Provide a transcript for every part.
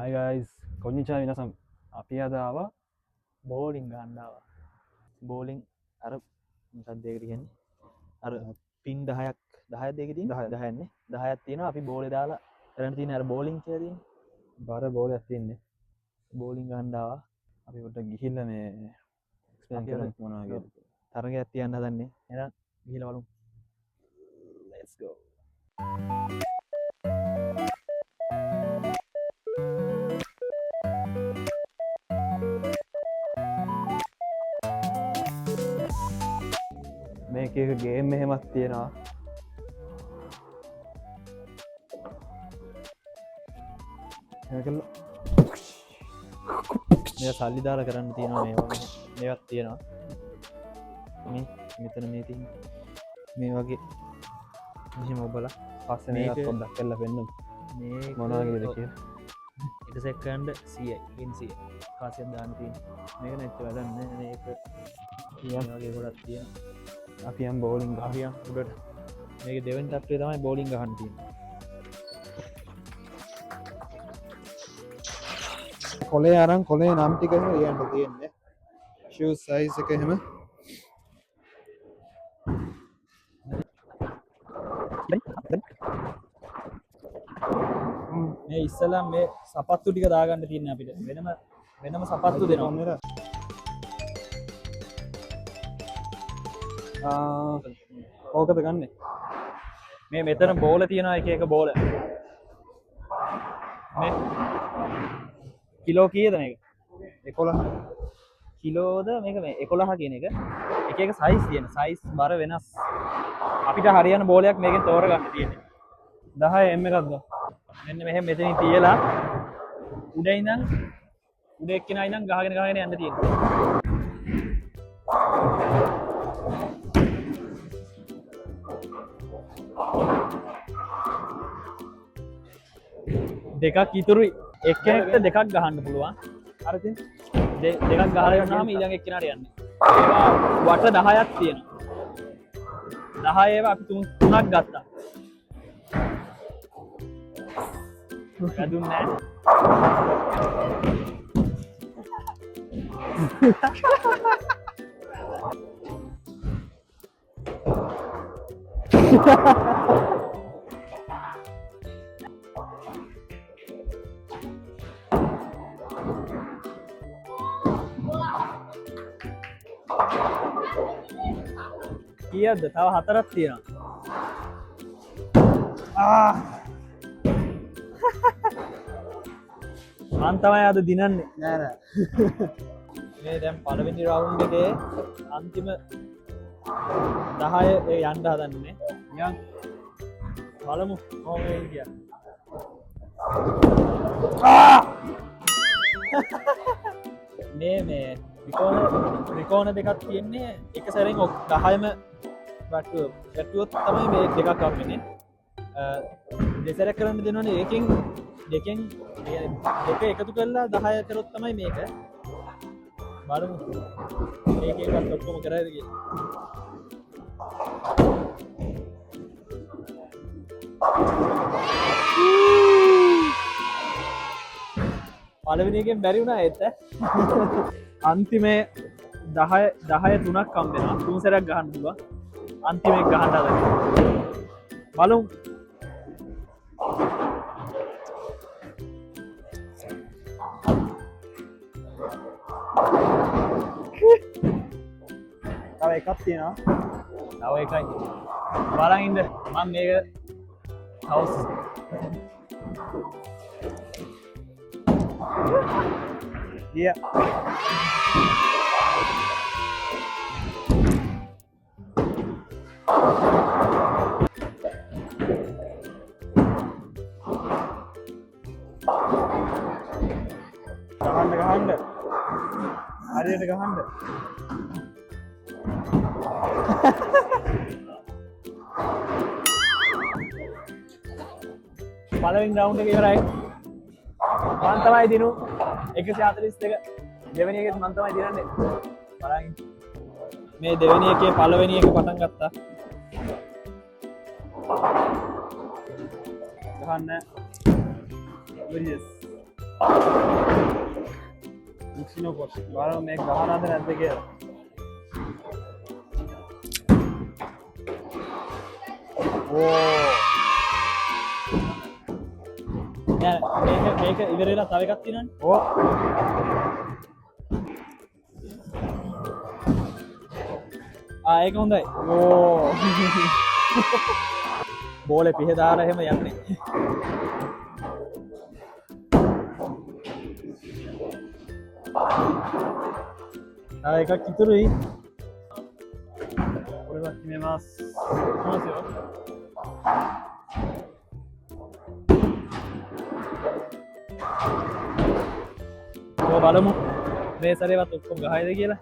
Hi guys, konnichiwa minasan. අපි අද ආවා බෝලිං ගන්නාව බෝලිං අර මොකක්දේකට කියන්නේ අර පින් 10ක් 10 දෙක තියෙන 10න්නේ 10ක් තියෙනවා අපි බෝලේ දාලා කරන්න තියෙන අර බෝලිං කියලා තියෙන බාර බෝලයක් තියෙන්නේ. බෝලිං ගන්නාව අපි පොඩ්ඩක් ගිහිල්ලා මේ එක්ස්පීරියන්ස් කරමු මොනවා කියලා. තරගයක් තියන්න හදන්නේ එහෙනම් ගිහිල්ලා බලමු let's go මේක එක ගේම් එහෙමත් තියෙනවා. මේකල මේ සල්ලි දාලා කරන්න තියෙනවා මේවත් තියෙනවා මේ මෙතන මේ තියෙන මේ වගේ මෙහෙම ඔබලා පස්සේ මේකත් මේක- පොඩ්ඩක් කරලා පෙන්නමු. මේ මොනවා කියලාද කියලා. එක සෙකන්ඩ් 100යි පින් 100 කාසියක් දාන්න තියෙන මේක නැත්ත වැඩක් නෑ මේක මේ වගේ ගොඩක් තියෙන අපි යම් බෝලිං ගහනවා. ගහියන් උඩට මේක දෙවෙනි තත්ත්වය තමයි බෝලිං ගහන්න තියෙන්නේ කොලේ අරන් කොලේ නම් ටික එහෙම ලියන්න තියෙන්නේ ෂූස් සයිස් එක එහෙම මේ ඉස්සලා මේ සපත්තු ටික දාගන්න තියෙන්නේ අපිට වෙනම සපත්තු දෙනවා ඕකද ගන්නෙ? මේ මෙතන බෝල තියෙනවා එක එක බෝල මේ කිලෝ කීයද මේක 11 කිලෝද මේක මේ 11 කියන එක එක එක සයිස් තියෙන සයිස් බර වෙනස් අපිට හරියන බෝලයක් මේකෙන් තෝරගන්න තියෙන්නේ 10 M එකක්ද? මෙන්න මෙහෙම මෙතනින් තියලා උඩ ඉඳන් උඩ එක්කිනා ඉඳන් ගහගෙන යන්න තියෙනවා දෙකක් ඉතුරුයි එක්කෙනෙක්ට දෙකක් ගහන්න පුළුවන් අර ඉතින් දෙකක් ගහලා යනවාම ඊළඟ එක්කෙනාට යන්නේ ඒවා වට 10ක් තියෙනවා 10 ඒවා අපි තුනක් ගත්තා වැදුන්නේ නැහැ කීයද තව 4ක් තියෙනවා මන් තමයි අද දිනන්නේ නෑ නෑ මේ දැන් පළවෙනි රවුන්ඩ් එකේ අන්තිම 10 යන්න හදන්නේ යන් බලමු කොහොම වෙයි කියලා මේ ත්‍රිකෝණ දෙකක් තියෙන්නේ එක සැරෙන් 10ම වැටුවොත් තමයි මේ දෙකක් අපෙන්නේ දෙසරක් කරන්න දෙනවනේ දෙකෙන් දෙක එකතු කරලා 10 කරොත් තමයි මේක බලමු මේකේවත් ඔක්කොම කරයිද කියලා පළවෙනි එකෙන් බැරි වුණා ඒත් අන්තිමේ 10 තුනක් හම් වෙනවා තුන් සැරයක් ගහන්න පුළුවන් අන්තිම එක ගහන්න හදන්න බලමු තව එකක් තියෙනවා තව එකයි බලන් ඉන්න මම මේක හවුස් ගියා ගහන්න හරියට ගහන්න පළවෙනි රවුන්ඩ් එක ඉවරයි මම තමයි දිනු 142 දෙවෙනි එකෙත් මම තමයි දිනන්නේ බලන්න මේ දෙවෙනි එකේ පළවෙනි එක පටන් ගත්තා ගහන්න What is this? මික්සිනෝකොස් බලමු මේක ගහනවද නැද්ද කියලා. මේක ඉවර වෙලා තව එකක් තියෙනවනේ. ඕ ඒක හොඳයි. ඕ බෝලේ පිහ දාලා එහෙම යන්නේ. එකක් ඉතුරුයි. ඔය වත් මේ මාස් බලමු මේ සැරේවත් ඔක්කොම ගහයිද කියලා.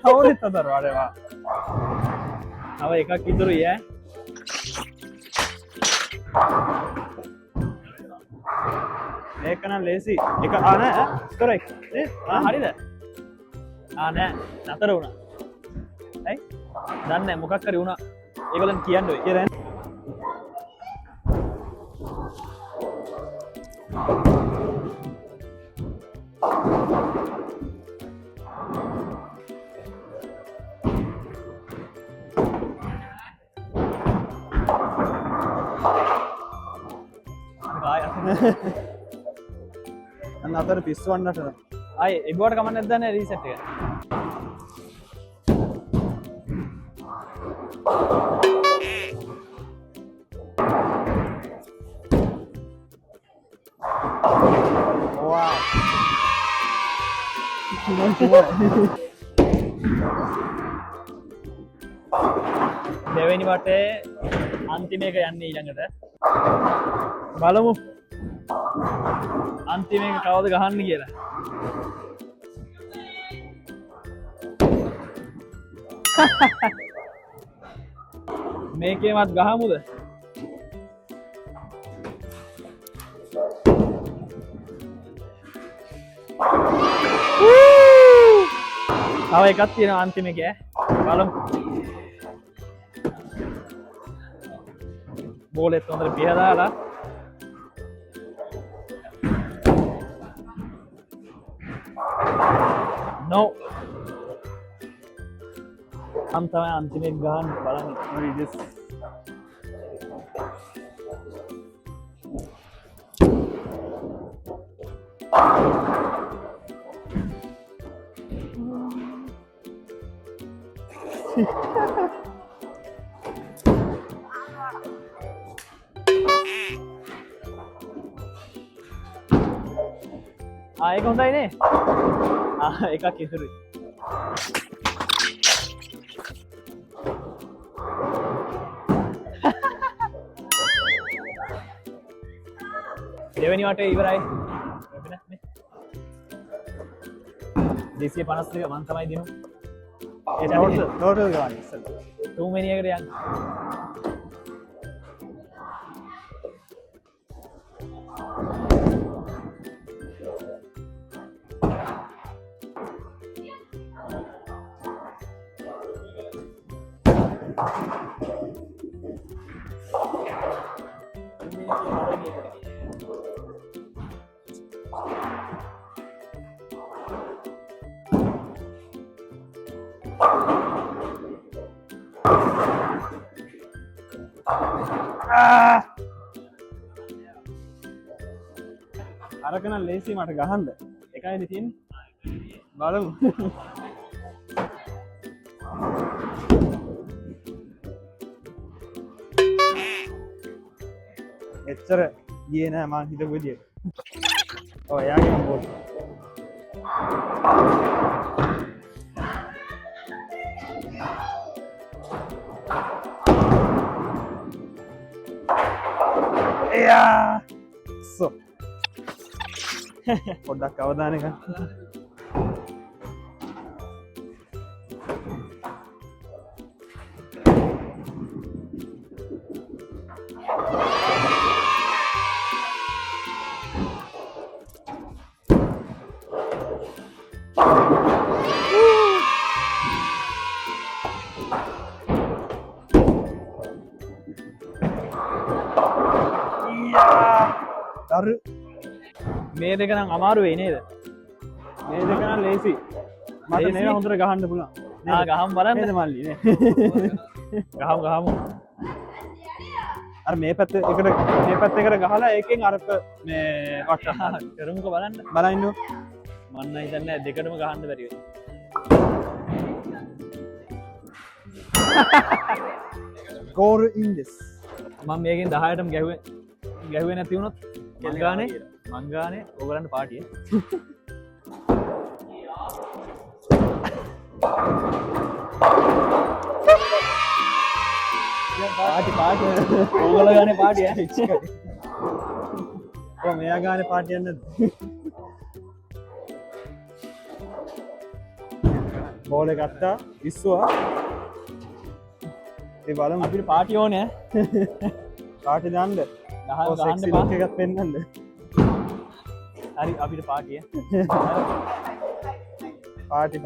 කවුරුත් අතර වඩේවා. තව එකක් ඉතුරුයි ඈ. මේක නම් ලේසි. එක නෑ correct නේ? හරිද? නෑ නතර වුණා. ඇයි? දන්නේ නැහැ මොකක් හරි වුණා. ඒගොල්ලන් කියන්න ඔය. කියලා අන්න අතර පිස්සවන්නට ආයේ එබුවට කමක් නැද්ද නේ රීසෙට් එක. දෙවෙනි වටේ අන්තිම එක යන්නේ ඊළඟට. බලමු අන්තිම එක කවුද ගහන්න කියලා. මේකේවත් ගහමුද? තව එකක් තියෙනවා අන්තිම එක. බලමු. බෝලෙත් හොඳට පිහ දාලා no මම තමයි අන්තිම එක ගහන්න බලන්නේ. ඒක හොඳයි නේ. එකක් ඉතුරුයි. දෙවෙනි වටේ ඉවරයි. 252 මං තමයි දිනු. ඒ ටෝටල් ගාන ඉස්සෙල්ලා. තුන්වෙනි එකට යන්න. අරක නම් ලේසි මට ගහන්න. එකයිනේ තියෙන්නේ. බලමු. එච්චර ගියේ නෑ මං හිතපු විදියට. ඔව් එයාගේ බෝල්. එයා සෝ පොඩ්ඩක් අවධානය ගන්න. දරු මේ දෙක නම් අමාරු වෙයි නේද? මේ දෙක නම් ලේසි. මට ලේසි? මේවා හොඳට ගහන්න පුළුවන්. ගහම් බලන්න. නේද මල්ලි නේ? ගහමු. අර මේ පැත්ත එකට මේ පැත්ත එකට ගහලා ඒකෙන් අරක මේ වට ගන්න. කරමුකෝ බලන්න. බලන්න. මන්න හිතන්නේ දෙකටම ගහන්න බැරි වෙයි. score in this. මම මේකෙන් 10ටම ගැහුවේ නැති වුණොත් මං ගානේ ඕගලන්ට පාටිය. පාටි ඕගල ගානේ පාටිය. ඔව් මෙයා ගානේ පාටියක් නැද්ද? බෝල් එක ගත්තා ඉස්සුවා. ඒ බලමු අපිට පාටි ඕනේ. පාටි දාන්න. 10 ගහන්න සෙක්සි බා. ලුක් එකක් පෙන්නන්න. හරි අපිට පාටිය. පාටි.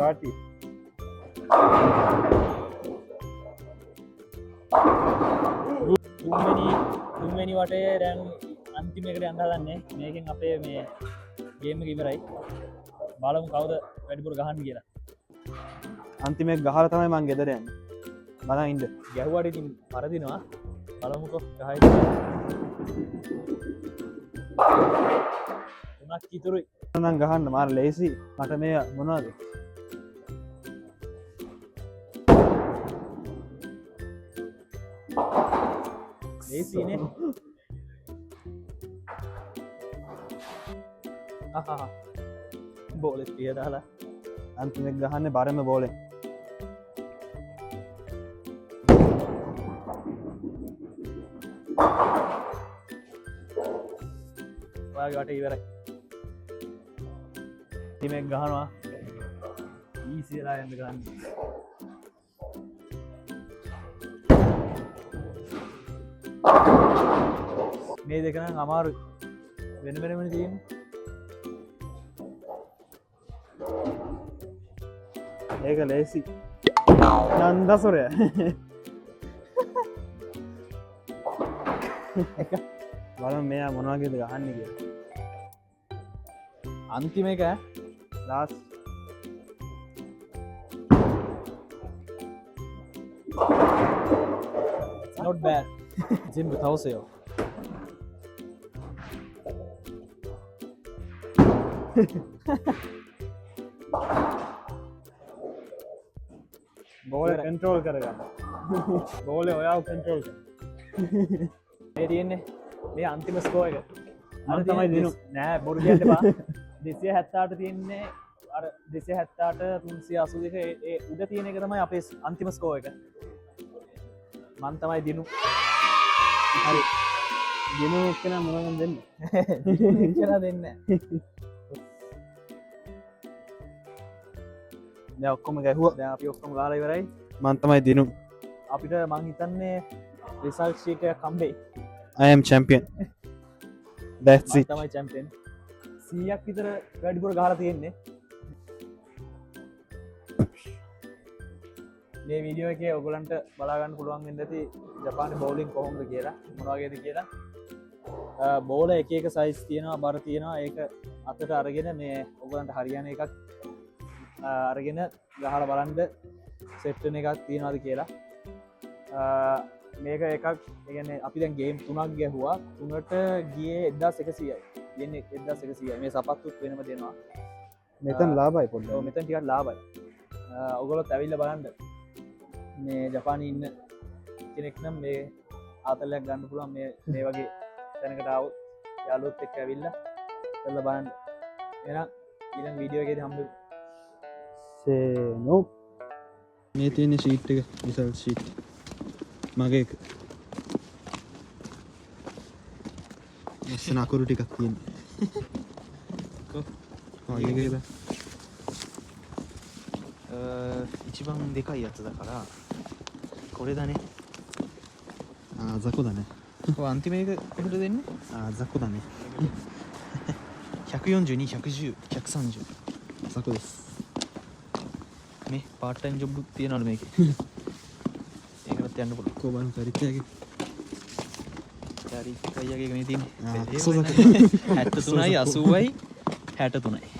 තුන්වෙනි වටේ දැන් අන්තිමේකට යන්න හදන්නේ. මේකෙන් අපේ මේ ගේම් එක ඉවරයි. බලමු කවුද වැඩිපුර ගහන්න කියලා. අන්තිමේ ගහලා තමයි මං ගෙදර යන්නේ. බලන් ඉන්න. ගැහුවාට ඉතින් පරදිනවා. බලමුකෝ ගහයි. තුනක් ඉතුරුයි. නම් ගහන්න මාර ලේසි. මට මේ මොනවද? ලේසිනේ. බෝලෙත් පිය දාලා අන්තිමේ ගහන්නේ බරම බෝලෙන්. ඔයාගේ වට ඉවරයි. ටීමෙක් ගහනවා. ඊසි වෙලා යන්න ගන්න. මේ දෙක නම් අමාරුයි. වෙනමනේ තියෙන්නේ. ඒක ලේසි. නන්දසුරය. බලමු මෙයා මොන වගේද ගහන්නේ කියලා. අන්තිම එක last not bad. Jim Tausayo. බෝල කන්ට්‍රෝල් කරගන්න. බෝලේ ඔයාව කන්ට්‍රෝල් කරන්න. මේ තියෙන්නේ මේ අන්තිම ස්කෝර් එක. අර තමයි දිනු. නෑ බොරු කියන්න එපා. 278 තියෙන්නේ අර 278 382 ඒ උඩ තියෙන එක තමයි අපේ අන්තිම ස්කෝර් එක. මන් තමයි දිනු. හරි. දිනු එක්කන මොනවද දෙන්නේ? කියලා දෙන්නේ නැහැ. දැන් ඔක්කොම ගැහුවා. දැන් අපි ඔක්කොම ගාලා ඉවරයි. මන් තමයි දිනු. අපිට මං හිතන්නේ රිසල්ට් ෂීට් එකක් හම්බෙයි. I am champion. That's මං it. තමයි චැම්පියන්. 100ක් විතර වැඩිපුර ගහලා තියෙන්නේ. මේ වීඩියෝ එකේ ඔයගලන්ට බලා ගන්න පුළුවන් වෙන්න ඇති ජපානයේ බෝලින් කොහොමද කියලා මොන වගේද කියලා. බෝල එක එක සයිස් තියෙනවා බර තියෙනවා ඒක අතට අරගෙන මේ ඔයගලන්ට හරියන එකක් අරගෙන ගහලා බලන්න සෙට් වෙන එකක් තියෙනවද කියලා. මේක එකක් කියන්නේ අපි දැන් ගේම් 3ක් ගැහුවා 3ට ගියේ 1100යි. යන්නේ 1100යි. මේ සපත්තුත් වෙනම දෙනවා. මෙතන ලාභයි පොඩ්ඩක්. ඔව් මෙතන ටිකක් ලාභයි. ඔයගොල්ලොත් ඇවිල්ලා බලන්න. මේ ජපානයේ ඉන්න කෙනෙක් නම් මේ ආතලයක් ගන්න පුළුවන් මේ වගේ තැනකට ආවොත් යාළුවොත් එක්ක ඇවිල්ලා කරලා බලන්න. එහෙනම් ඊළඟ වීඩියෝ එකේදී හම්බෙමු. සේනෝ මේ තියෙන ෂීට් එක රිසල්ට් ෂීට් මගේ එක ලස්සන අකුරු ටිකක් තියෙනවා වගේ එකද 一番でかいやつだからこれだね。あ雑魚だねこれアンティメイクフルでね。あ雑魚だね142、110、130雑魚ですね、パートタイムジョブっていうのあるメイク。映画ってやんのこれ。交番の借りてあげる චාරික් අයියාගේ ගණේ තියෙන්නේ. සසක. 73යි 80යි 63යි.